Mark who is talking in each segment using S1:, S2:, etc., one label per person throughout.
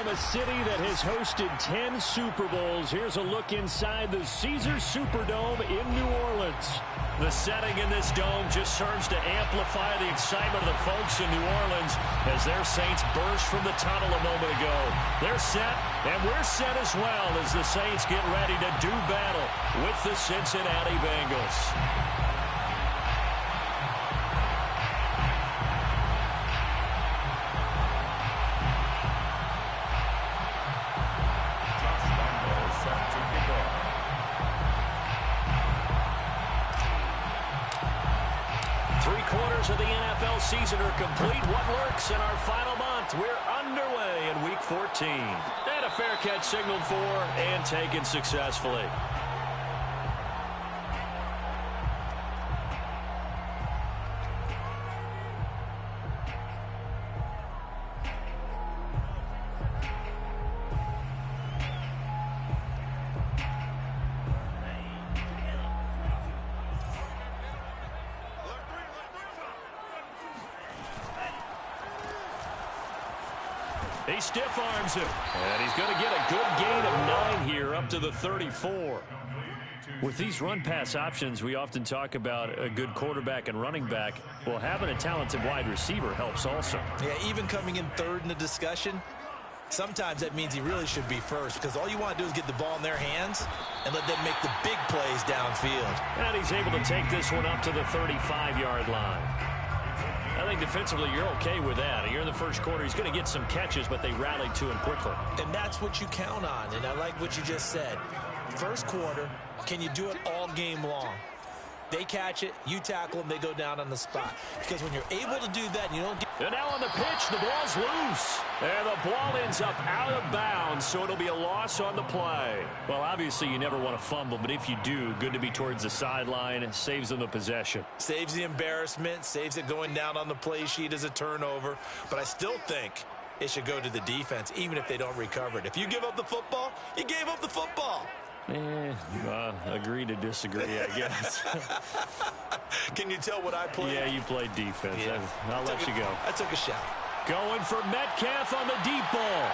S1: From a city that has hosted 10 Super Bowls, here's a look inside the Caesars Superdome in New Orleans. The setting in this dome just serves to amplify the excitement of the folks in New Orleans as their Saints burst from the tunnel a moment ago. They're set, and we're set as well as the Saints get ready to do battle with the Cincinnati Bengals. Of the NFL season are complete. What works in our final month? We're underway in Week 14. And a fair catch signaled for and taken successfully. He stiff arms him, and he's going to get a good gain of 9 here up to the 34. With these run-pass options, we often talk about a good quarterback and running back. Well, having a talented wide receiver helps also.
S2: Yeah, even coming in third in the discussion, sometimes that means he really should be first because all you want to do is get the ball in their hands and let them make the big plays downfield.
S1: And he's able to take this one up to the 35-yard line. I think defensively you're okay with that. You're in the first quarter. He's going to get some catches, but they rallied to him quickly.
S2: And that's what you count on, and I like what you just said. First quarter, can you do it all game long? They catch it, you tackle them, they go down on the spot. Because when you're able to do that, and you don't get...
S1: And now on the pitch, the ball's loose. And the ball ends up out of bounds, so it'll be a loss on the play. Well, obviously you never want to fumble, but if you do, good to be towards the sideline. It saves them the possession.
S2: Saves the embarrassment, saves it going down on the play sheet as a turnover. But I still think it should go to the defense, even if they don't recover it. If you give up the football, you gave up the football.
S1: Agree to disagree, I guess.
S2: Can you tell what I played?
S1: Yeah, you played defense. Yeah. I'll let you go.
S2: I took a shot.
S1: Going for Metcalf on the deep ball.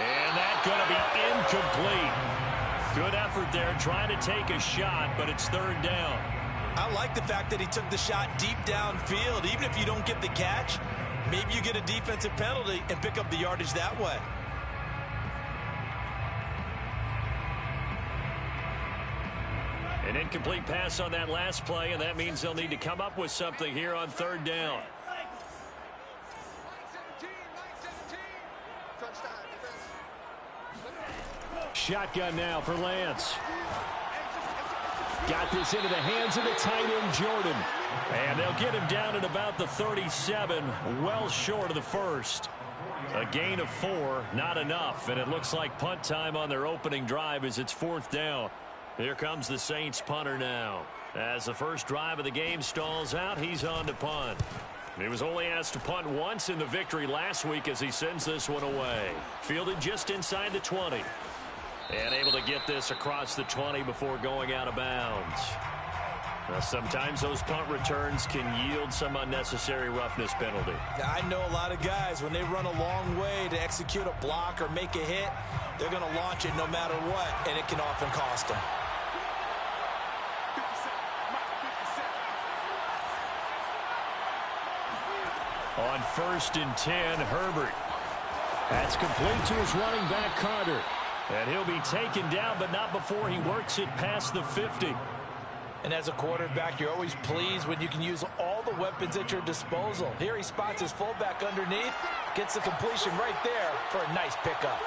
S1: And that's going to be incomplete. Good effort there trying to take a shot, but it's third down.
S2: I like the fact that he took the shot deep downfield. Even if you don't get the catch, maybe you get a defensive penalty and pick up the yardage that way.
S1: An incomplete pass on that last play, and that means they'll need to come up with something here on third down. Shotgun now for Lance. Got this into the hands of the tight end, Jordan. And they'll get him down at about the 37, well short of the first. A gain of 4, not enough, and it looks like punt time on their opening drive as it's fourth down. Here comes the Saints punter now. As the first drive of the game stalls out, he's on to punt. He was only asked to punt once in the victory last week as he sends this one away. Fielded just inside the 20. And able to get this across the 20 before going out of bounds. Now, sometimes those punt returns can yield some unnecessary roughness penalty.
S2: Now, I know a lot of guys, when they run a long way to execute a block or make a hit, they're going to launch it no matter what, and it can often cost them.
S1: On 1st and 10, Herbert. That's complete to his running back, Carter. And he'll be taken down, but not before he works it past the 50.
S2: And as a quarterback, you're always pleased when you can use all the weapons at your disposal. Here he spots his fullback underneath, gets the completion right there for a nice pickup.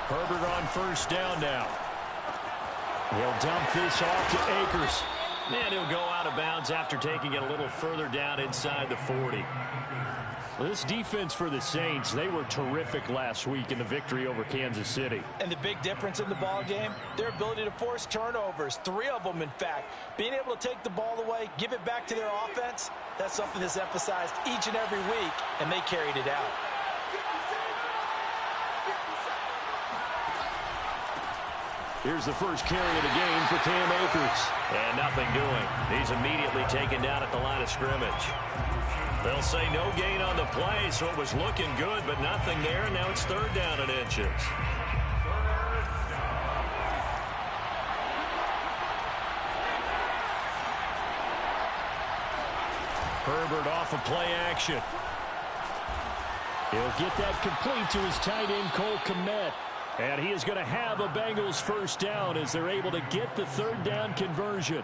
S1: Herbert on 1st down now. He'll dump this off to Akers. And he'll go out of bounds after taking it a little further down inside the 40. Well, this defense for the Saints, they were terrific last week in the victory over Kansas City.
S2: And the big difference in the ball game, their ability to force turnovers, 3 of them in fact. Being able to take the ball away, give it back to their offense, that's something that's emphasized each and every week, and they carried it out.
S1: Here's the first carry of the game for Cam Akers. And nothing doing. He's immediately taken down at the line of scrimmage. They'll say no gain on the play, so it was looking good, but nothing there. Now it's 3rd down and inches. Herbert off of play action.
S3: He'll get that complete to his tight end, Cole Kmet. And he is going to have a Bengals first down as they're able to get the 3rd down conversion.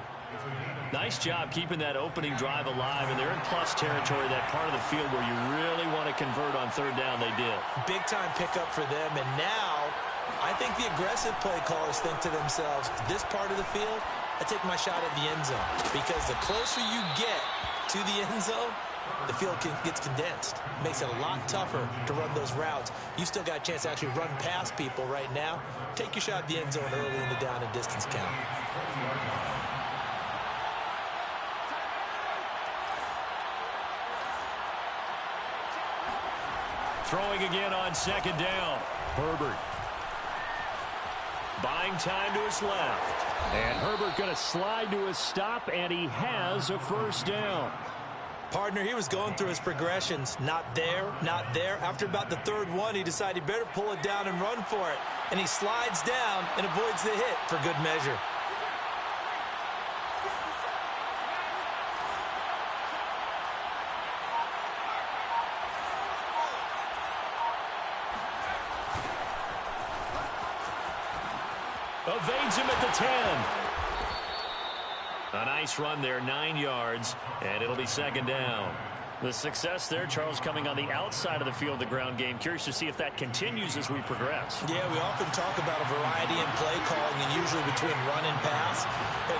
S1: Nice job keeping that opening drive alive, and they're in plus territory, that part of the field where you really want to convert on 3rd down. They did.
S2: Big-time pickup for them, and now I think the aggressive play callers think to themselves, this part of the field, I take my shot at the end zone, because the closer you get to the end zone, the field gets condensed. Makes it a lot tougher to run those routes. You still got a chance to actually run past people right now. Take your shot at the end zone early in the down and distance count.
S1: Throwing again on 2nd down. Herbert. Buying time to his left.
S3: And Herbert going to slide to a stop, and he has a first down.
S2: Partner, he was going through his progressions. Not there, not there. After about the 3rd one, he decided he better pull it down and run for it. And he slides down and avoids the hit for good measure.
S1: Evades him at the 10. A nice run there, 9 yards, and it'll be 2nd down. The success there, Charles, coming on the outside of the field, the ground game. Curious to see if that continues as we progress.
S2: Yeah, we often talk about a variety in play calling, and usually between run and pass.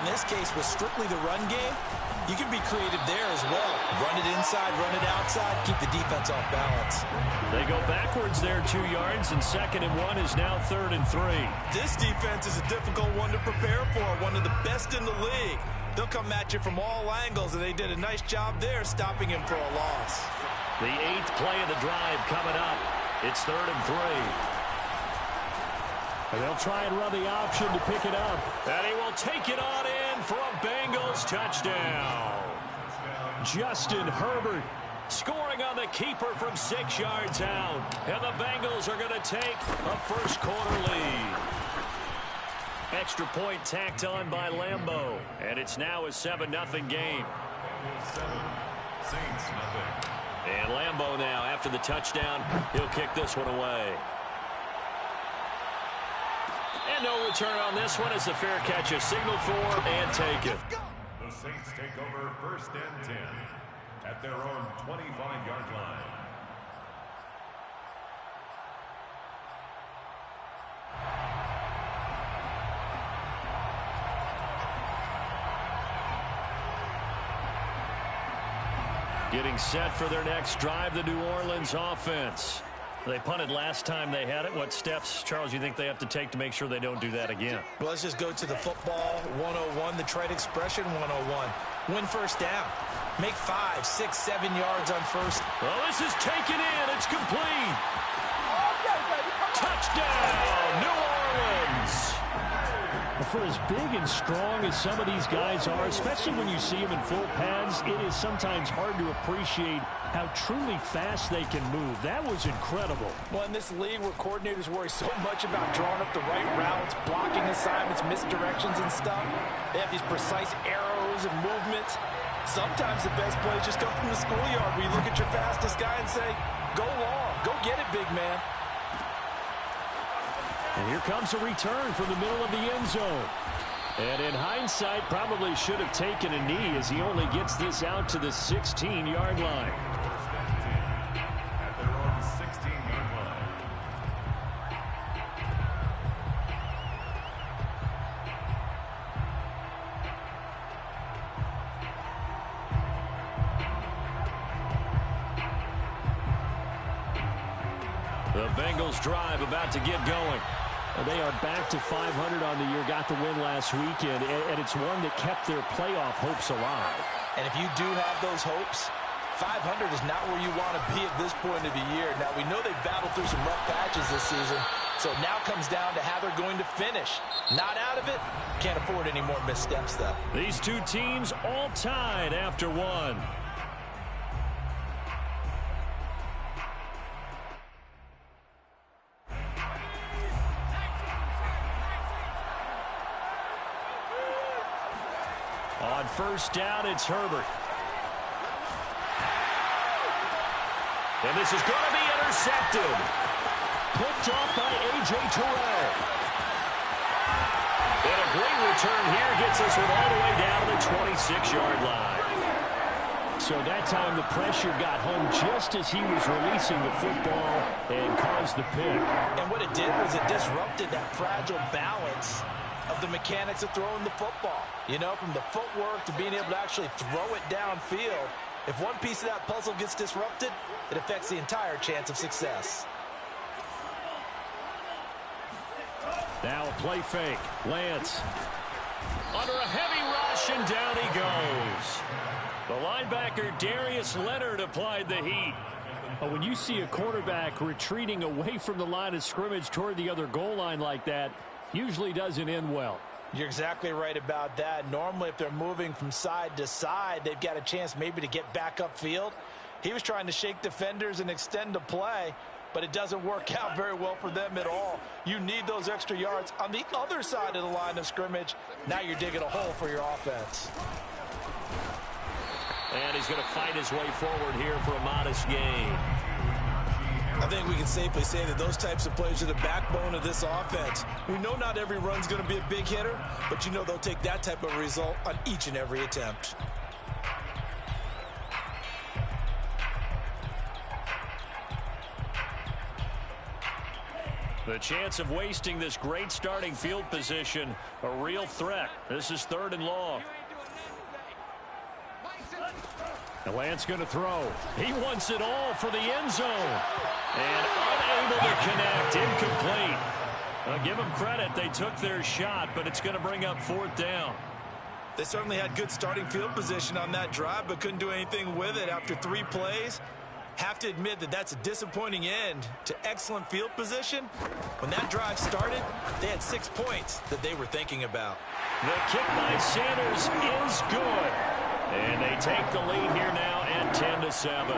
S2: In this case, with strictly the run game, you can be creative there as well. Run it inside, run it outside, keep the defense off balance.
S1: They go backwards there 2 yards, and 2nd and 1 is now 3rd and 3.
S2: This defense is a difficult one to prepare for, one of the best in the league. They'll come at you from all angles, and they did a nice job there stopping him for a loss.
S1: The 8th play of the drive coming up. It's 3rd and 3.
S3: And they'll try and run the option to pick it up.
S1: And he will take it on in for a Bengals touchdown.
S3: Justin Herbert
S1: scoring on the keeper from 6 yards out. And the Bengals are going to take a first-quarter lead. Extra point tacked on by Lambeau. And it's now a 7-0 game. And Lambeau now, after the touchdown, he'll kick this one away. And no return on this one as the fair catch is signaled for and taken.
S4: The Saints take over 1st and 10 at their own 25-yard line.
S1: Getting set for their next drive, the New Orleans offense. They punted last time they had it. What steps, Charles, you think they have to take to make sure they don't do that again?
S2: Well, let's just go to the football 101, the trade expression 101. Win first down. Make 5, 6, 7 yards on first.
S1: Oh, this is taken in. It's complete. Touchdown, New Orleans.
S3: For as big and strong as some of these guys are, especially when you see them in full pads, it is sometimes hard to appreciate how truly fast they can move. That was incredible.
S2: Well, in this league where coordinators worry so much about drawing up the right routes, blocking assignments, misdirections and stuff, they have these precise arrows and movements. Sometimes the best plays just come from the schoolyard where you look at your fastest guy and say, go long, go get it, big man.
S3: And here comes a return from the middle of the end zone. And in hindsight, probably should have taken a knee as he only gets this out to the 16-yard line.
S4: At their own 16-yard line.
S1: The Bengals drive about to get going.
S3: They are back to 500 on the year, got the win last weekend, and it's one that kept their playoff hopes alive.
S2: And if you do have those hopes, 500 is not where you want to be at this point of the year. Now, we know they battled through some rough patches this season. So now comes down to how they're going to finish. Not out of it. Can't afford any more missteps, though.
S1: These two teams all tied after one. On first down, it's Herbert. And this is going to be intercepted. Picked off by A.J. Terrell. And a great return here gets us all the way down to the 26-yard line.
S3: So that time the pressure got home just as he was releasing the football and caused the pick.
S2: And what it did was it disrupted that fragile balance of the mechanics of throwing the football. You know, from the footwork to being able to actually throw it downfield. If one piece of that puzzle gets disrupted, it affects the entire chance of success.
S3: Now a play fake. Lance.
S1: Under a heavy rush, and down he goes. The linebacker, Darius Leonard, applied the heat.
S3: But when you see a quarterback retreating away from the line of scrimmage toward the other goal line like that, usually doesn't end well.
S2: You're exactly right about that. Normally, if they're moving from side to side, they've got a chance maybe to get back upfield. He was trying to shake defenders and extend the play, but it doesn't work out very well for them at all. You need those extra yards on the other side of the line of scrimmage. Now you're digging a hole for your offense.
S1: And he's going to fight his way forward here for a modest gain.
S2: I think we can safely say that those types of plays are the backbone of this offense. We know not every run's going to be a big hitter, but you know they'll take that type of result on each and every attempt.
S1: The chance of wasting this great starting field position, a real threat. This is 3rd and long.
S3: And Lance going to throw.
S1: He wants it all for the end zone. And unable to connect, incomplete. Give them credit, they took their shot, but it's going to bring up 4th down.
S2: They certainly had good starting field position on that drive, but couldn't do anything with it after 3 plays. Have to admit that that's a disappointing end to excellent field position. When that drive started, they had 6 points that they were thinking about.
S1: The kick by Sanders is good. And they take the lead here now at 10-7.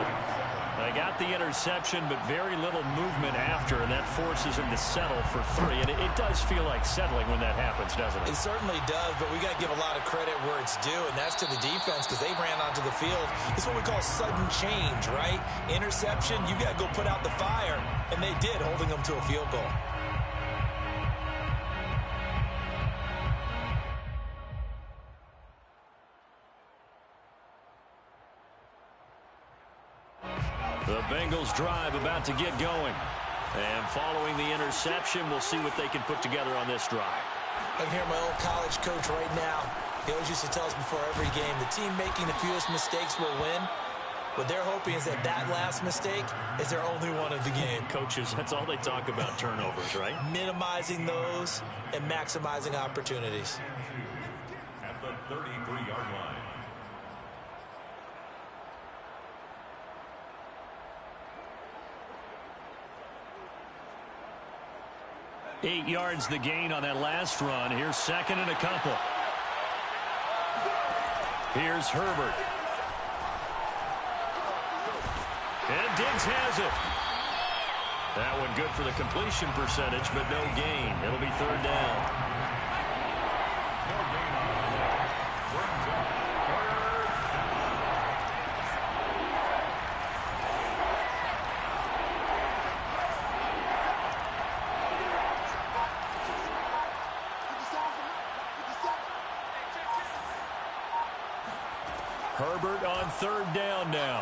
S1: They got the interception, but very little movement after, and that forces them to settle for 3. And it does feel like settling when that happens, doesn't it?
S2: It certainly does, but we got to give a lot of credit where it's due, and that's to the defense because they ran onto the field. It's what we call sudden change, right? Interception, you got to go put out the fire, and they did, holding them to a field goal.
S1: The Bengals drive about to get going. And following the interception, we'll see what they can put together on this drive.
S2: I can hear my old college coach right now. He always used to tell us before every game, the team making the fewest mistakes will win. What they're hoping is that that last mistake is their only one of the game.
S1: Coaches, that's all they talk about, turnovers, right?
S2: Minimizing those and maximizing opportunities.
S4: At the 33-yard line.
S1: 8 yards the gain on that last run. Here's 2nd and a couple. Here's Herbert. And Diggs has it. That one good for the completion percentage, but no gain. It'll be 3rd down.
S4: No gain on the play. Brings up 3rd down.
S1: Herbert on 3rd down now.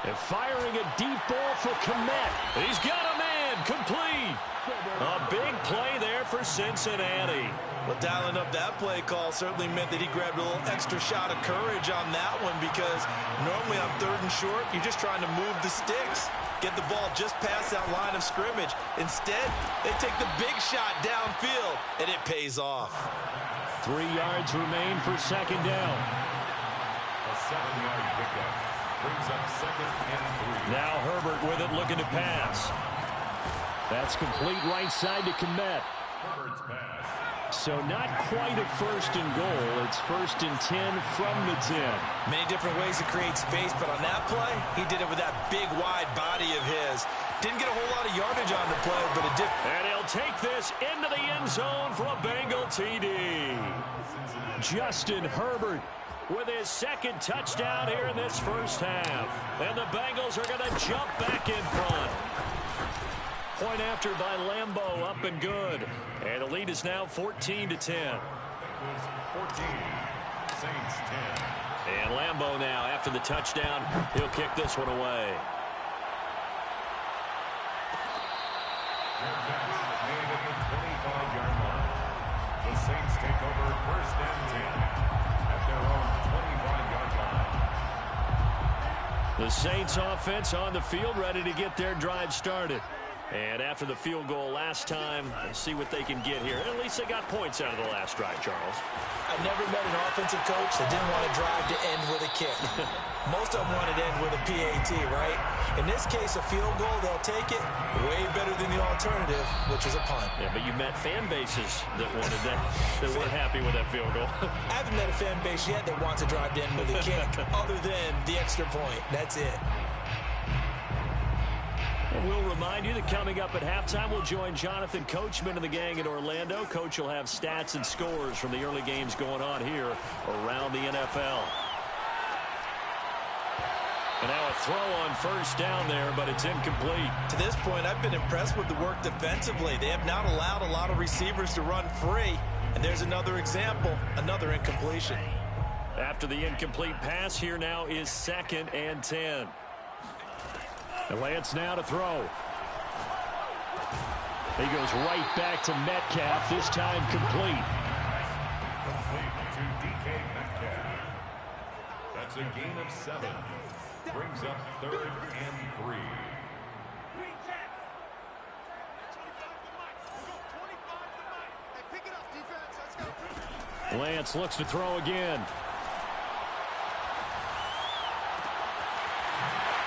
S1: And firing a deep ball for Kmet. He's got a man, complete. A big play there for Cincinnati.
S2: Well, dialing up that play call certainly meant that he grabbed a little extra shot of courage on that one because normally on 3rd and short, you're just trying to move the sticks, get the ball just past that line of scrimmage. Instead, they take the big shot downfield, and it pays off.
S3: 3 yards remain for 2nd down.
S4: A 7-yard pickup brings up 2nd and 3.
S1: Now Herbert with it, looking to pass.
S3: That's complete right side to Kmet.
S4: Herbert's pass.
S3: So not quite a first and goal. It's 1st and 10 from the 10.
S2: Many different ways to create space, but on that play, he did it with that big, wide body of his. Didn't get a whole lot of yardage on the play, but it did.
S1: And he'll take this into the end zone for a Bengal TD. Justin Herbert with his second touchdown here in this first half. And the Bengals are going to jump back in front. Point after by Lambeau, up and good. And the lead is now 14-10.
S4: 14, Saints 10.
S1: And Lambeau now, after the touchdown, he'll kick this one away.
S4: Made at the 25-yard line. The Saints take over 1st and 10 at their own 25-yard line.
S1: The Saints offense on the field, ready to get their drive started. And after the field goal last time, let's see what they can get here. At least they got points out of the last drive, Charles.
S2: I never met an offensive coach that didn't want to drive to end with a kick. Most of them wanted to end with a PAT, right? In this case, a field goal, they'll take it way better than the alternative, which is a punt.
S1: Yeah, but you met fan bases that wanted that, that weren't happy with that field goal.
S2: I haven't met a fan base yet that wants to drive to end with a kick other than the extra point. That's it.
S1: And we'll remind you that coming up at halftime, we'll join Jonathan Coachman and the gang in Orlando. Coach will have stats and scores from the early games going on here around the NFL. And now a throw on first down there, but it's incomplete.
S2: To this point, I've been impressed with the work defensively. They have not allowed a lot of receivers to run free. And there's another example, another incompletion.
S1: After the incomplete pass, here now is 2nd and 10.
S3: And Lance now to throw. He goes right back to Metcalf, this time complete.
S4: Complete to DK Metcalf. That's a gain of 7. Brings up 3rd and 3.
S3: Lance looks to throw again.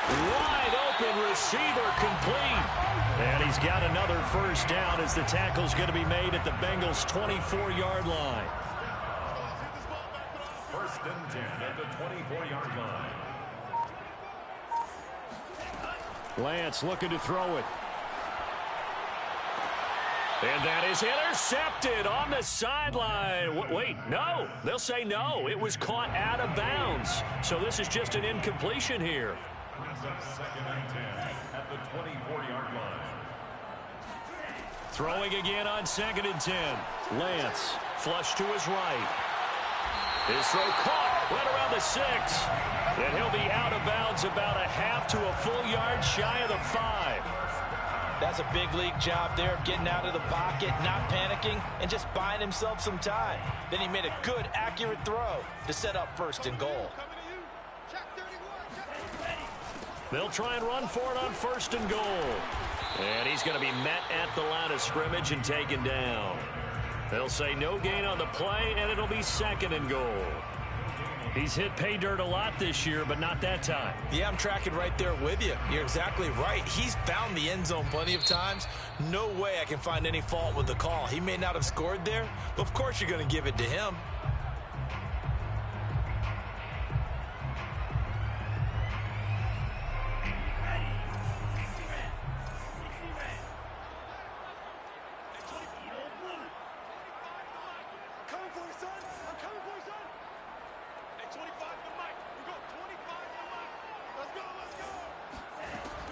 S1: Wide open receiver complete. And he's got another first down as the tackle's going to be made at the Bengals' 24-yard line.
S4: 1st and 10 at the 24-yard line.
S3: Lance looking to throw it.
S1: And that is intercepted on the sideline. Wait, no. They'll say no. It was caught out of bounds. So this is just an incompletion here.
S4: Brings up 2nd and 10 at the 24-yard line.
S1: Throwing again on 2nd and 10.
S3: Lance.
S1: Flush to his right. His throw caught right around the 6. And he'll be out of bounds about a half to a full yard shy of the 5.
S2: That's a big league job there of getting out of the pocket, not panicking, and just buying himself some time. Then he made a good, accurate throw to set up 1st and goal.
S1: They'll try and run for it on 1st and goal. And he's going to be met at the line of scrimmage and taken down. They'll say no gain on the play, and it'll be 2nd and goal. He's hit pay dirt a lot this year, but not that time.
S2: Yeah, I'm tracking right there with you. You're exactly right. He's found the end zone plenty of times. No way I can find any fault with the call. He may not have scored there, but of course you're going to give it to him.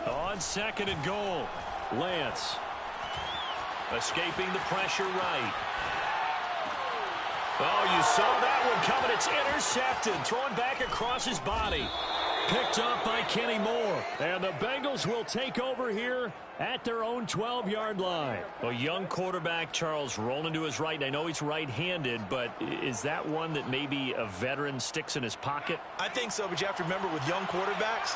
S1: On 2nd and goal, Lance escaping the pressure right. Oh, you saw that one coming. It's intercepted. Thrown back across his body. Picked up by Kenny Moore.
S3: And the Bengals will take over here at their own 12-yard line.
S1: A young quarterback, Charles, rolling to his right. And I know he's right-handed, but is that one that maybe a veteran sticks in his pocket?
S2: I think so, but you have to remember with young quarterbacks,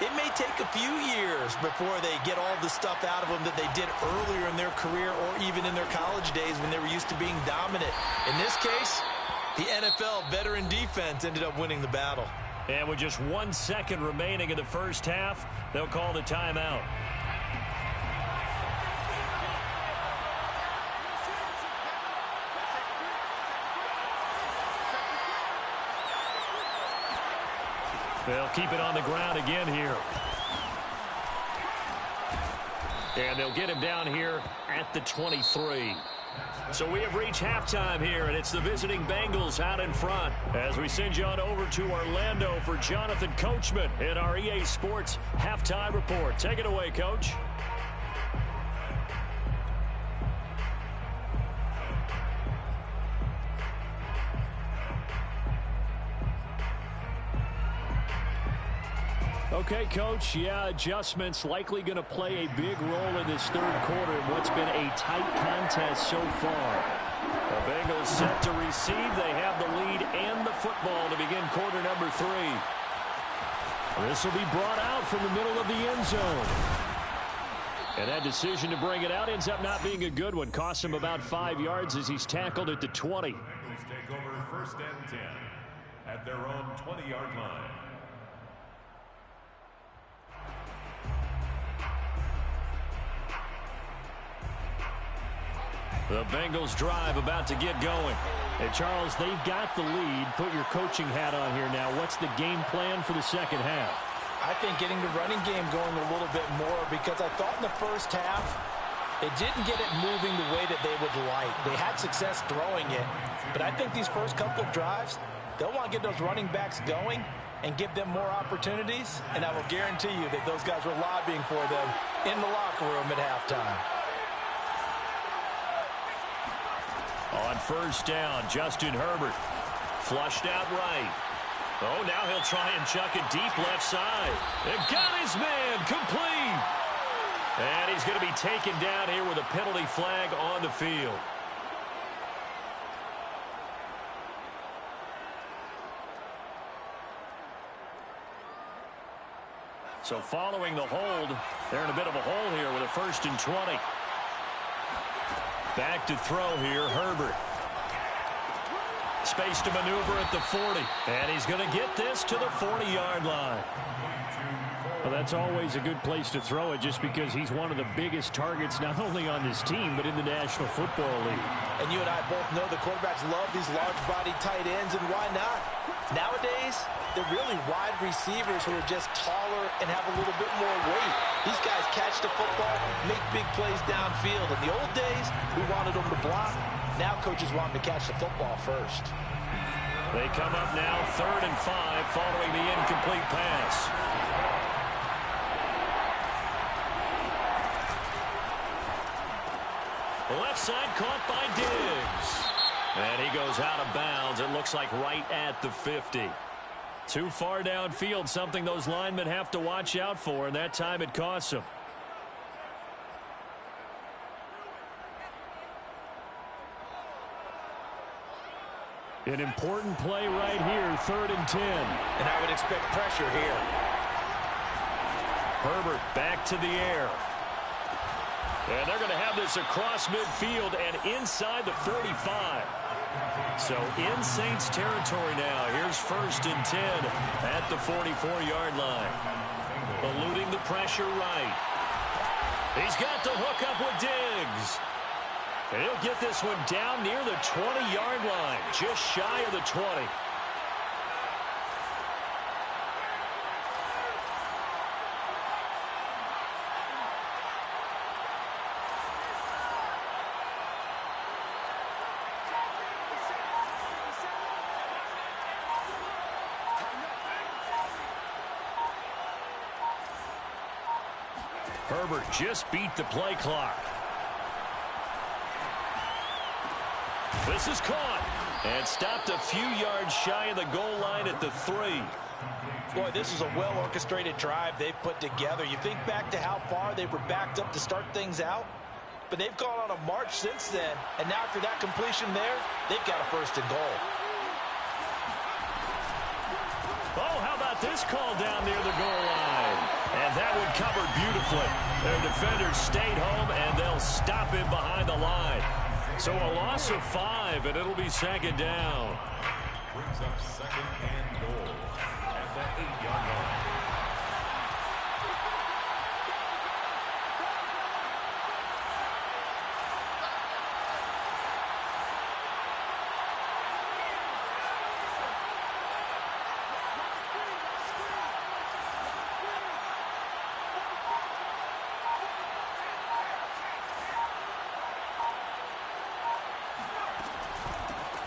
S2: it may take a few years before they get all the stuff out of them that they did earlier in their career or even in their college days when they were used to being dominant. In this case, the NFL veteran defense ended up winning the battle.
S1: And with just 1 second remaining in the first half, they'll call the timeout. They'll keep it on the ground again here. And they'll get him down here at the 23. So we have reached halftime here, and it's the visiting Bengals out in front. As we send you on over to Orlando for Jonathan Coachman in our EA Sports Halftime Report. Take it away, Coach.
S3: Okay, Coach, yeah, adjustments likely going to play a big role in this third quarter in what's been a tight contest so far.
S1: The Bengals set to receive. They have the lead and the football to begin quarter number 3.
S3: This will be brought out from the middle of the end zone. And that decision to bring it out ends up not being a good one. Costs him about 5 yards as he's tackled at the 20.
S4: Bengals take over 1st and 10 at their own 20-yard line.
S1: The Bengals drive about to get going.
S3: Hey, Charles, they've got the lead. Put your coaching hat on here now. What's the game plan for the second half?
S2: I think getting the running game going a little bit more, because I thought in the first half it didn't get it moving the way that they would like. They had success throwing it, but I think these first couple of drives, they'll want to get those running backs going and give them more opportunities, and I will guarantee you that those guys were lobbying for them in the locker room at halftime.
S1: On 1st down, Justin Herbert flushed out right. Oh, now he'll try and chuck it deep left side. And got his man complete. And he's going to be taken down here with a penalty flag on the field. So following the hold, they're in a bit of a hole here with a 1st and 20. Back to throw here, Herbert. Space to maneuver at the 40. And he's going to get this to the 40-yard line.
S3: Well, that's always a good place to throw it, just because he's one of the biggest targets not only on this team but in the National Football League.
S2: And you and I both know the quarterbacks love these large-body tight ends, and why not? Nowadays, they're really wide receivers who are just taller and have a little bit more weight. These guys catch the football, make big plays downfield. In the old days, we wanted them to block. Now coaches want them to catch the football first.
S1: They come up now 3rd and 5 following the incomplete pass. Left side caught by Diggs. And he goes out of bounds. It looks like right at the 50. Too far downfield, something those linemen have to watch out for, and that time it costs them.
S3: An important play right here, 3rd and 10.
S2: And I would expect pressure here.
S1: Herbert back to the air. And they're going to have this across midfield and inside the 45. So in Saints territory now. Here's 1st and 10 at the 44-yard line. Eluding the pressure right. He's got the hook up with Diggs. And he'll get this one down near the 20-yard line, just shy of the 20. Herbert just beat the play clock. This is caught and stopped a few yards shy of the goal line at the 3.
S2: Boy, this is a well-orchestrated drive they've put together. You think back to how far they were backed up to start things out, but they've gone on a march since then, and now after that completion there, they've got a 1st and goal.
S1: Oh, how about this call down near the goal line? And that one covered beautifully. Their defenders stayed home, and they'll stop him behind the line. So a loss of 5, and it'll be 2nd down.
S4: Brings up 2nd and goal at the 8-yard line.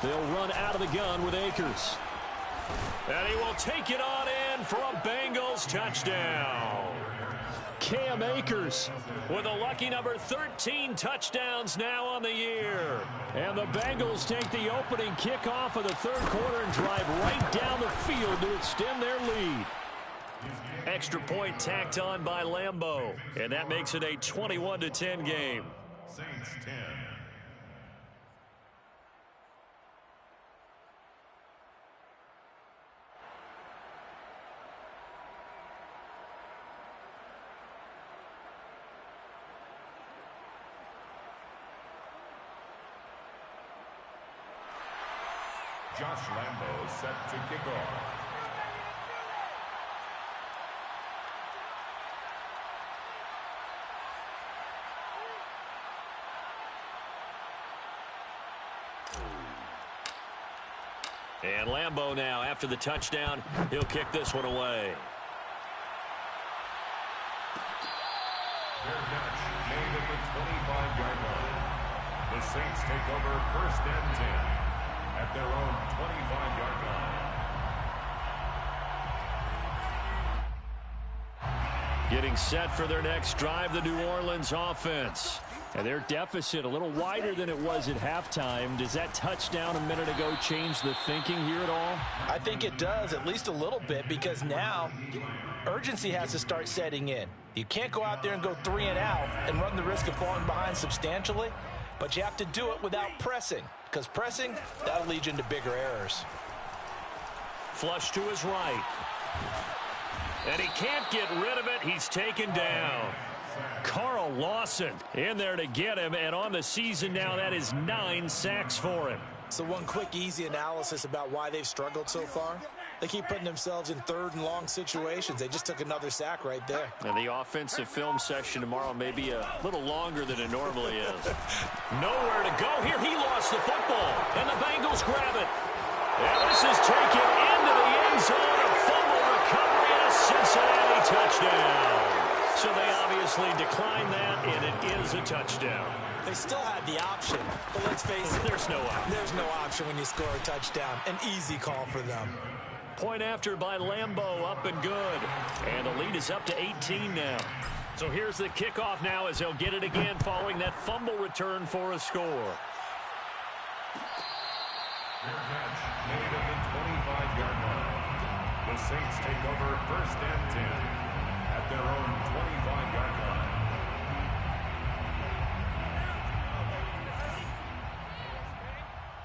S3: They'll run out of the gun with Akers.
S1: And he will take it on in for a Bengals touchdown.
S3: Cam Akers
S1: With a lucky number 13 touchdowns now on the year.
S3: and the Bengals take the opening kickoff of the third quarter and drive right down the field to extend their lead.
S1: Extra point tacked on by Lambeau. And that makes it a 21-10 game.
S4: Saints 10. Josh Lambeau set to kick off.
S1: And Lambeau now, after the touchdown, he'll kick this one away.
S4: Fair catch made at the 25-yard line. The Saints take over 1st and 10 at their own 25-yard line.
S1: Getting set for their next drive, the New Orleans offense.
S3: And their deficit a little wider than it was at halftime. Does that touchdown a minute ago change the thinking here at all?
S2: I think it does, at least a little bit, because now urgency has to start setting in. You can't go out there and go 3 and out and run the risk of falling behind substantially, but you have to do it without pressing, because pressing, that'll lead you into bigger errors.
S1: Flush to his right. And he can't get rid of it. He's taken down. Carl Lawson in there to get him, and on the season now, that is 9 sacks for him.
S2: So one quick, easy analysis about why they've struggled so far. They keep putting themselves in 3rd and long situations. They just took another sack right there.
S1: And the offensive film session tomorrow may be a little longer than it normally is. Nowhere to go here. He lost the football, and the Bengals grab it. And this is taken into the end zone. A fumble recovery and a Cincinnati touchdown. So they obviously declined that, and it is a touchdown.
S2: They still had the option, but let's face it.
S1: There's no option.
S2: There's no option when you score a touchdown. An easy call for them.
S1: Point after by Lambeau, up and good. And the lead is up to 18 now. So here's the kickoff now as they'll get it again following that fumble return for a score.
S4: Fair catch made at the 25-yard line. The Saints take over 1st and 10 at their own 25-yard line.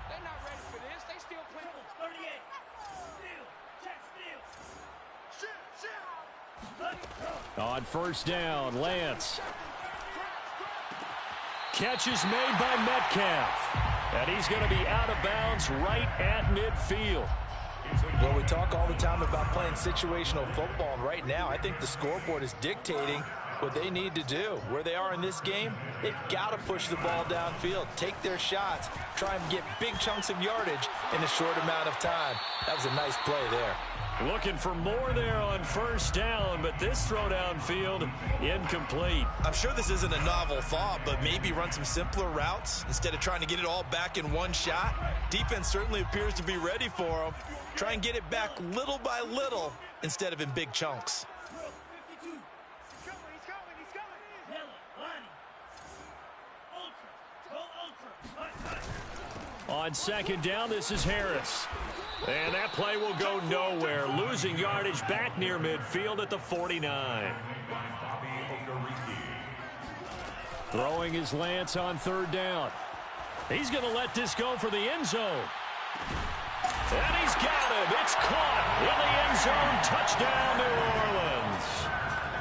S5: They're not ready for this. They still playing. 38.
S3: On 1st down, Lance.
S1: Catch is made by Metcalf. And he's going to be out of bounds right at midfield.
S2: Well, we talk all the time about playing situational football, and right now I think the scoreboard is dictating what they need to do. Where they are in this game, they've got to push the ball downfield, take their shots, try and get big chunks of yardage in a short amount of time. That was a nice play there.
S1: Looking for more there on 1st down, but this throw downfield incomplete.
S2: I'm sure this isn't a novel thought, but maybe run some simpler routes instead of trying to get it all back in one shot. Defense certainly appears to be ready for them. Try and get it back little by little instead of in big chunks.
S1: On 2nd down, this is Harris. And that play will go nowhere. Losing yardage back near midfield at the 49.
S3: Throwing his Lance on 3rd down.
S1: He's going to let this go for the end zone. And he's got him. It's caught in the end zone. Touchdown, New Orleans.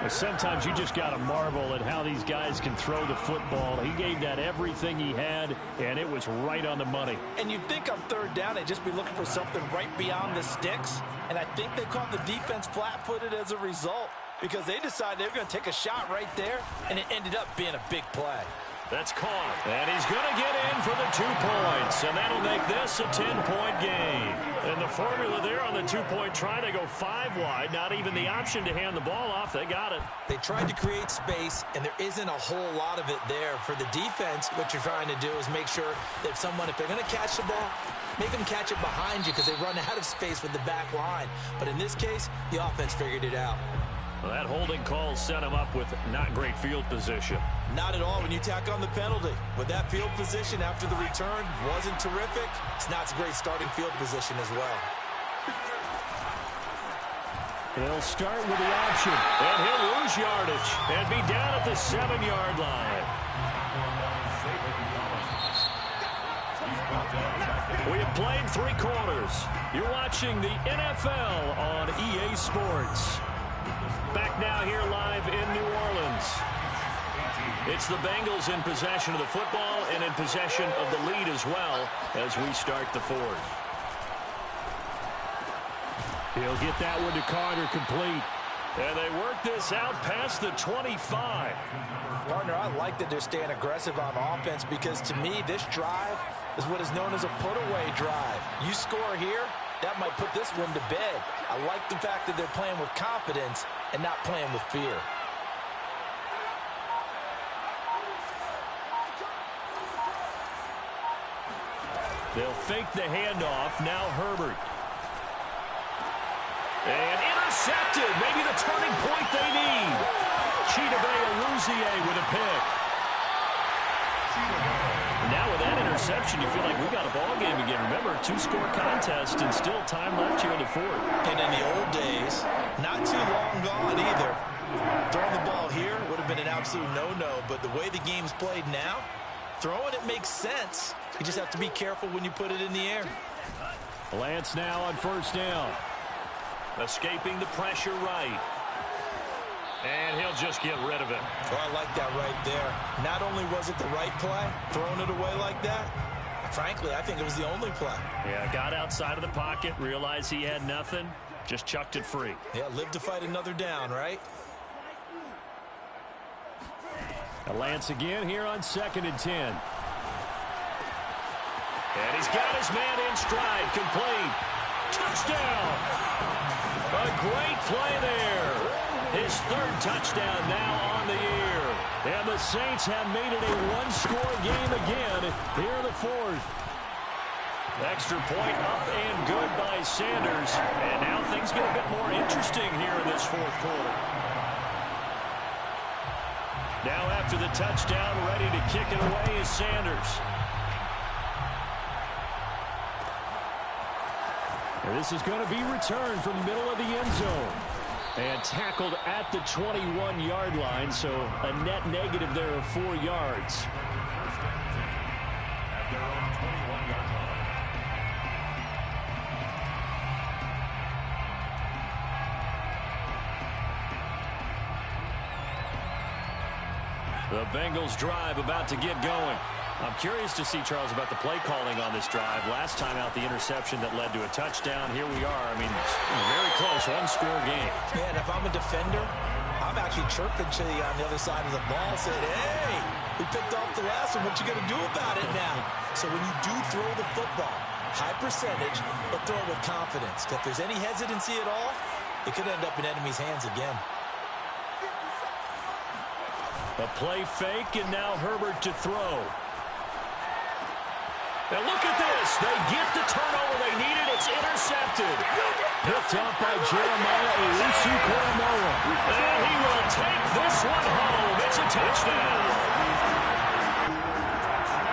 S3: But sometimes you just got to marvel at how these guys can throw the football. He gave that everything he had, and it was right on the money.
S2: And you'd think on 3rd down they'd just be looking for something right beyond the sticks. And I think they caught the defense flat-footed as a result because they decided they were going to take a shot right there, and it ended up being a big play.
S3: That's caught. And he's going to get in for the 2 points. And that'll make this a 10-point game. And the formula there on the 2-point try to go 5 wide. Not even the option to hand the ball off. They got it.
S2: They tried to create space, and there isn't a whole lot of it there. For the defense, what you're trying to do is make sure that if they're going to catch the ball, make them catch it behind you because they run out of space with the back line. But in this case, the offense figured it out.
S3: Well, that holding call set him up with not great field position.
S2: Not at all when you tack on the penalty. With that field position after the return wasn't terrific, it's not a great starting field position as well.
S3: They'll start with the option, and he'll lose yardage and be down at the 7-yard line. We have played 3 quarters. You're watching the NFL on EA Sports. Back now here live in New Orleans. It's the Bengals in possession of the football and in possession of the lead as well as we start the 4th. He'll get that one to Carter complete. And they work this out past the 25.
S2: Partner, I like that they're staying aggressive on offense because to me this drive is what is known as a put-away drive. You score here, that might put this one to bed. I like the fact that they're playing with confidence and not playing with fear.
S3: They'll fake the handoff. Now Herbert. And intercepted. Maybe the turning point they need. Chidobe Awuzie with a pick. Now with that interception, you feel like we got a ball game again. Remember, 2-score contest and still time left here in the 4th.
S2: And in the old days, not too long gone either. Throwing the ball here would have been an absolute no-no, but the way the game's played now, throwing it makes sense. You just have to be careful when you put it in the air.
S3: Lance now on 1st down. Escaping the pressure right. And he'll just get rid of it.
S2: Well, I like that right there. Not only was it the right play, throwing it away like that, frankly, I think it was the only play.
S3: Yeah, got outside of the pocket, realized he had nothing, just chucked it free.
S2: Yeah, live to fight another down, right?
S3: Lance again here on 2nd and 10. And he's got his man in stride, complete. Touchdown! A great play there. His 3rd touchdown now on the year. And the Saints have made it a 1-score game again here in the 4th. Extra point up and good by Sanders. And now things get a bit more interesting here in this 4th quarter. Now after the touchdown, ready to kick it away is Sanders. And this is going to be returned from the middle of the end zone. And tackled at the 21-yard line, so a net negative there of 4 yards.
S4: At their own 21-yard line.
S3: The Bengals drive about to get going. I'm curious to see, Charles, about the play calling on this drive. Last time out, the interception that led to a touchdown. Here we are. I mean, very close, 1-score game.
S2: Yeah, and if I'm a defender, I'm actually chirping to you on the other side of the ball, saying, hey, we picked off the last one. What you going to do about it now? So when you do throw the football, high percentage, but throw it with confidence. If there's any hesitancy at all, it could end up in enemy's hands again.
S3: A play fake, and now Herbert to throw. Now look at this. They get the turnover they needed. It's intercepted. Picked up by Jeremiah Owusu-Koramoah. And he will take this one home. It's a touchdown.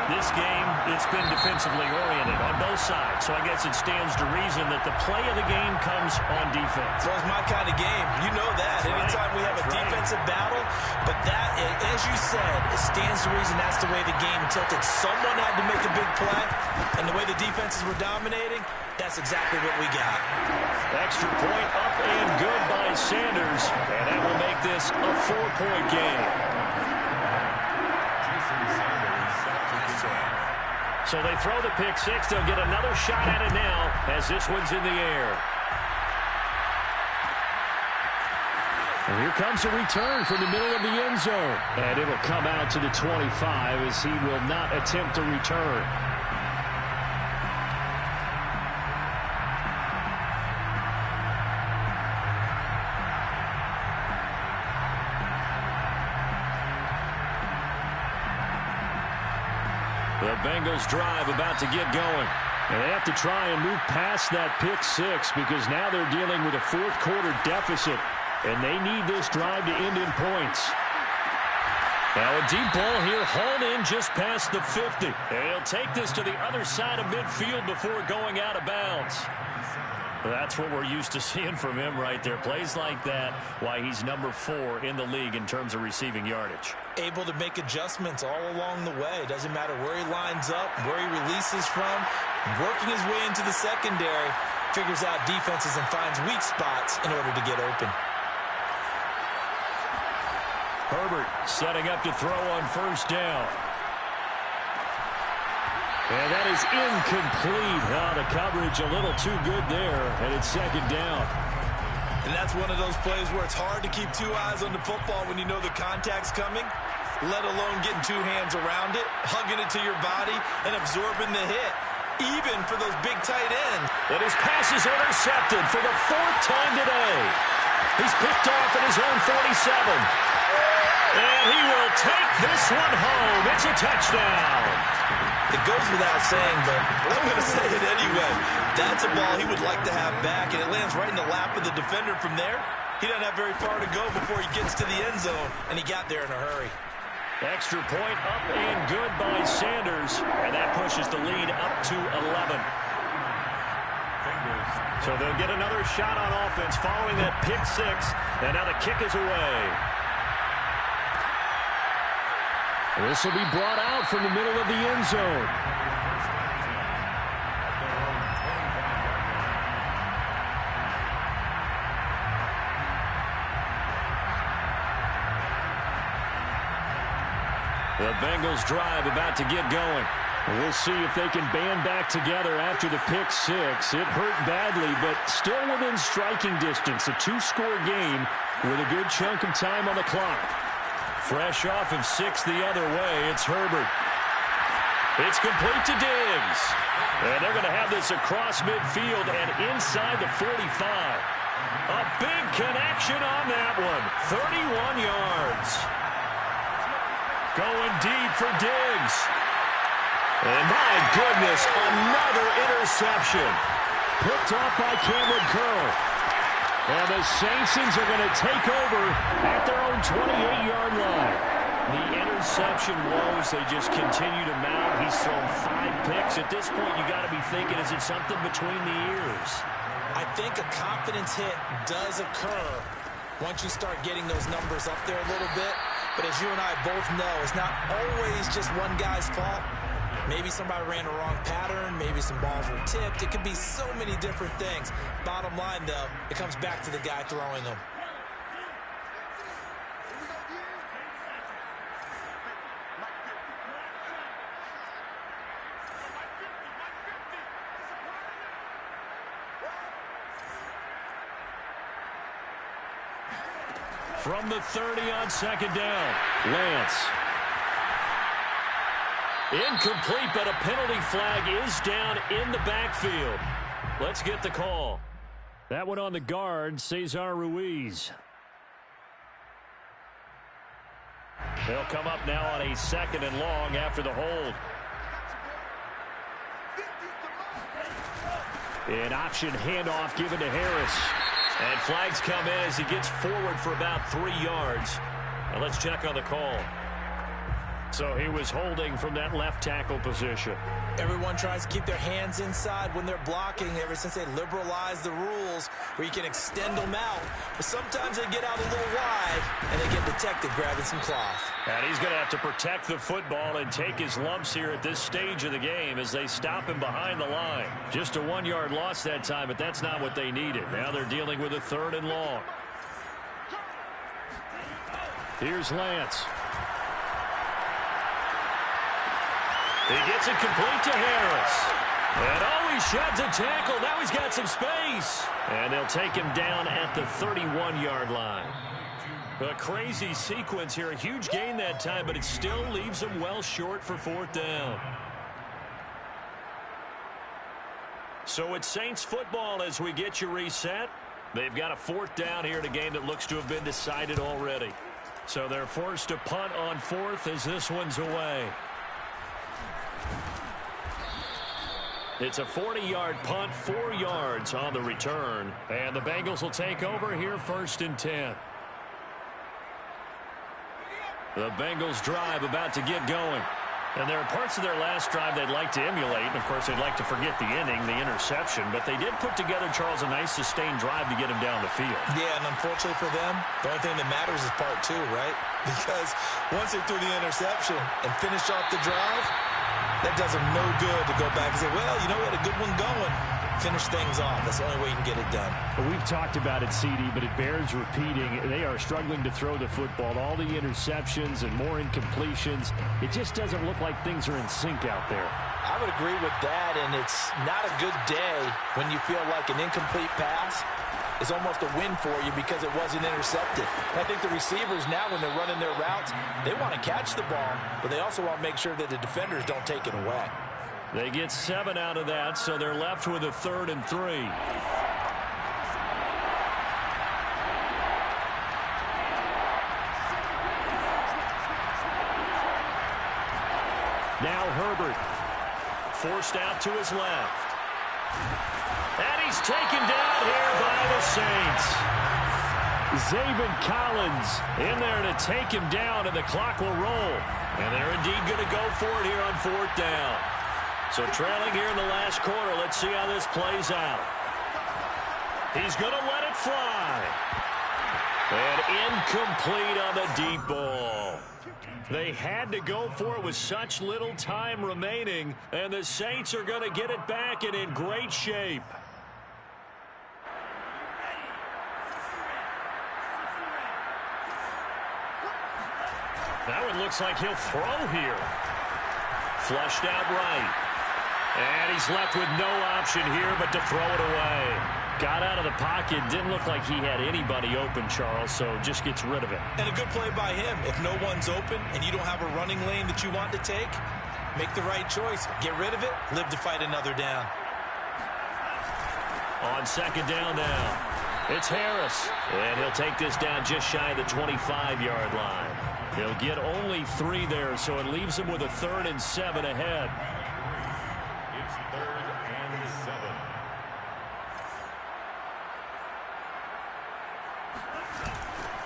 S3: This game, it's been defensively oriented on both sides. So I guess it stands to reason that the play of the game comes on defense.
S2: So it's my kind of game. You know that. Anytime we have a defensive battle, but that, as you said, it stands to reason that's the way the game tilted. Someone had to make a big play, and the way the defenses were dominating, that's exactly what we got.
S3: Extra point up and good by Sanders, and that will make this a 4-point game. So they throw the pick six. They'll get another shot at it now as this one's in the air. And here comes a return from the middle of the end zone. And it'll come out to the 25 as he will not attempt to return.
S1: The Bengals drive about to get going.
S3: And they have to try and move past that pick six because now they're dealing with a fourth quarter deficit. And they need this drive to end in points.
S1: Now a deep ball here hauled in just past the 50. And he'll take this to the other side of midfield before going out of bounds. That's what we're used to seeing from him right there. Plays like that, why he's number 4 in the league in terms of receiving yardage.
S2: Able to make adjustments all along the way. Doesn't matter where he lines up, where he releases from. Working his way into the secondary, figures out defenses and finds weak spots in order to get open.
S1: Herbert setting up to throw on first down.
S3: And that is incomplete. Oh, the coverage a little too good there, and it's second down.
S2: And that's one of those plays where it's hard to keep two eyes on the football when you know the contact's coming, let alone getting two hands around it, hugging it to your body, and absorbing the hit, even for those big tight ends.
S1: And his pass is intercepted for the 4th time today. He's picked off at his own 47. And he will take this one home. It's a touchdown.
S2: It goes without saying, but I'm going to say it anyway. That's a ball he would like to have back, and it lands right in the lap of the defender from there. He doesn't have very far to go before he gets to the end zone, and he got there in a hurry.
S1: Extra point up and good by Sanders, and that pushes the lead up to 11. So they'll get another shot on offense following that pick six, and now the kick is away.
S3: This will be brought out from the middle of the end zone.
S1: The Bengals drive about to get going.
S3: We'll see if they can band back together after the pick six. It hurt badly, but still within striking distance. A 2-score game with a good chunk of time on the clock.
S1: Fresh off of 6 the other way, it's Herbert. It's complete to Diggs. And they're going to have this across midfield and inside the 45. A big connection on that one. 31 yards. Going deep for Diggs. And my goodness, another interception.
S3: Picked off by Cameron Curl. And the Saints are going to take over at their own 28-yard line.
S1: The interception woes, they just continue to mount. He's thrown 5 picks. At this point, you got to be thinking, is it something between the ears?
S2: I think a confidence hit does occur once you start getting those numbers up there a little bit. But as you and I both know, it's not always just one guy's fault. Maybe somebody ran a wrong pattern. Maybe some balls were tipped. It could be so many different things. Bottom line, though, it comes back to the guy throwing them.
S1: From the 30 on second down, Lance. Incomplete, but a penalty flag is down in the backfield. Let's get the call.
S3: That one on the guard, Cesar Ruiz.
S1: They'll come up now on a 2nd and long after the hold.
S3: An option handoff given to Harris.
S1: And flags come in as he gets forward for about 3 yards. And let's check on the call. So he was holding from that left tackle position.
S2: Everyone tries to keep their hands inside when they're blocking ever since they liberalized the rules where you can extend them out. But sometimes they get out a little wide and they get detected grabbing some cloth.
S1: And he's going to have to protect the football and take his lumps here at this stage of the game as they stop him behind the line. Just a 1-yard loss that time, but that's not what they needed. Now they're dealing with a 3rd and long.
S3: Here's Lance.
S1: He gets it complete to Harris. And he sheds a tackle. Now he's got some space. And they'll take him down at the 31-yard line. A crazy sequence here. A huge gain that time, but it still leaves them well short for 4th down. So it's Saints football as we get you reset. They've got a 4th down here in a game that looks to have been decided already. So they're forced to punt on 4th as this one's away. It's a 40-yard punt, 4 yards on the return. And the Bengals will take over here 1st and 10. The Bengals drive about to get going. And there are parts of their last drive they'd like to emulate. And, of course, they'd like to forget the inning, the interception. But they did put together, Charles, a nice sustained drive to get him down the field.
S2: Yeah, and unfortunately for them, the only thing that matters is part 2, right? Because once they threw the interception and finished off the drive, that does them no good to go back and say, well, you know, we had a good one going. Finish things off. That's the only way you can get it done.
S3: Well, we've talked about it, CD, but it bears repeating. They are struggling to throw the football. All the interceptions and more incompletions. It just doesn't look like things are in sync out there.
S2: I would agree with that, and it's not a good day when you feel like an incomplete pass is almost a win for you because it wasn't intercepted. And I think the receivers now, when they're running their routes, they want to catch the ball, but they also want to make sure that the defenders don't take it away.
S1: They get 7 out of that, so they're left with a 3rd and 3. Now Herbert forced out to his left. And he's taken down here by the Saints. Zaven Collins in there to take him down, and the clock will roll. And they're indeed going to go for it here on 4th down. So trailing here in the last quarter, let's see how this plays out. He's going to let it fly. And incomplete on the deep ball. They had to go for it with such little time remaining, and the Saints are going to get it back and in great shape. That one looks like he'll throw here. Flushed out right. And he's left with no option here but to throw it away. Got out of the pocket. Didn't look like he had anybody open, Charles, so just gets rid of it.
S2: And a good play by him. If no one's open and you don't have a running lane that you want to take, make the right choice. Get rid of it. Live to fight another down.
S1: On 2nd down now, it's Harris. And he'll take this down just shy of the 25-yard line. He'll get only 3 there, so it leaves him with a 3rd and 7 ahead.
S4: It's 3rd and 7.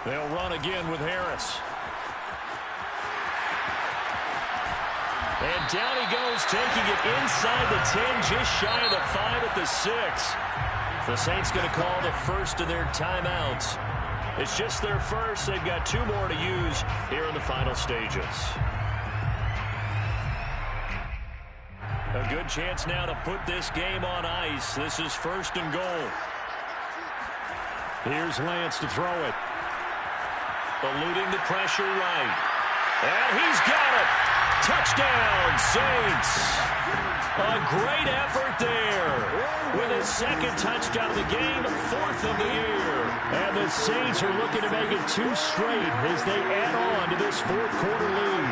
S1: They'll run again with Harris. And down he goes, taking it inside the 10, just shy of the 5 at the 6. The Saints going to call the first of their timeouts. It's just their first. They've got 2 more to use here in the final stages. A good chance now to put this game on ice. This is 1st and goal. Here's Lance to throw it. Eluding the pressure right. And he's got it. Touchdown, Saints. A great effort there. With his 2nd touchdown of the game, 4th of the year. And the Saints are looking to make it 2 straight as they add on to this 4th quarter lead.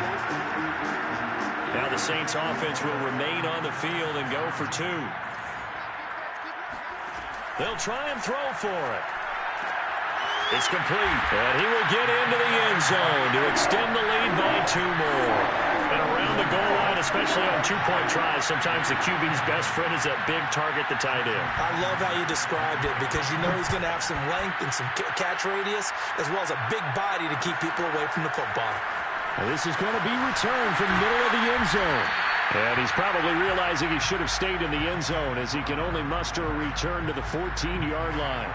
S1: Now the Saints offense will remain on the field and go for 2. They'll try and throw for it. It's complete, and he will get into the end zone to extend the lead by 2 more. And around the goal line, especially on 2-point tries, sometimes the QB's best friend is that big target, the tight end.
S2: I love how you described it because you know he's going to have some length and some catch radius as well as a big body to keep people away from the football.
S3: Well, this is going to be returned from the middle of the end zone.
S1: And he's probably realizing he should have stayed in the end zone as he can only muster a return to the 14-yard line.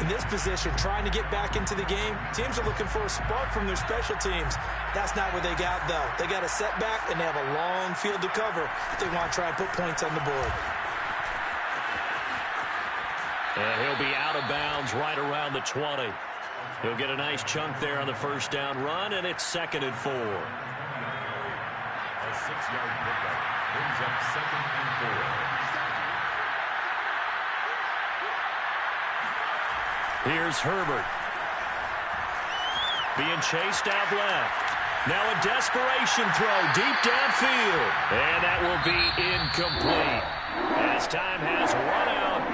S2: In this position, trying to get back into the game, teams are looking for a spark from their special teams. That's not what they got, though. They got a setback, and they have a long field to cover if they want to try and put points on the board.
S1: And he'll be out of bounds right around the 20. He'll get a nice chunk there on the 1st down run, and it's 2nd and 4.
S4: A 6-yard pickup brings up 2nd and 4.
S1: Here's Herbert. Being chased out left. Now a desperation throw deep downfield. And that will be incomplete. As time has run out.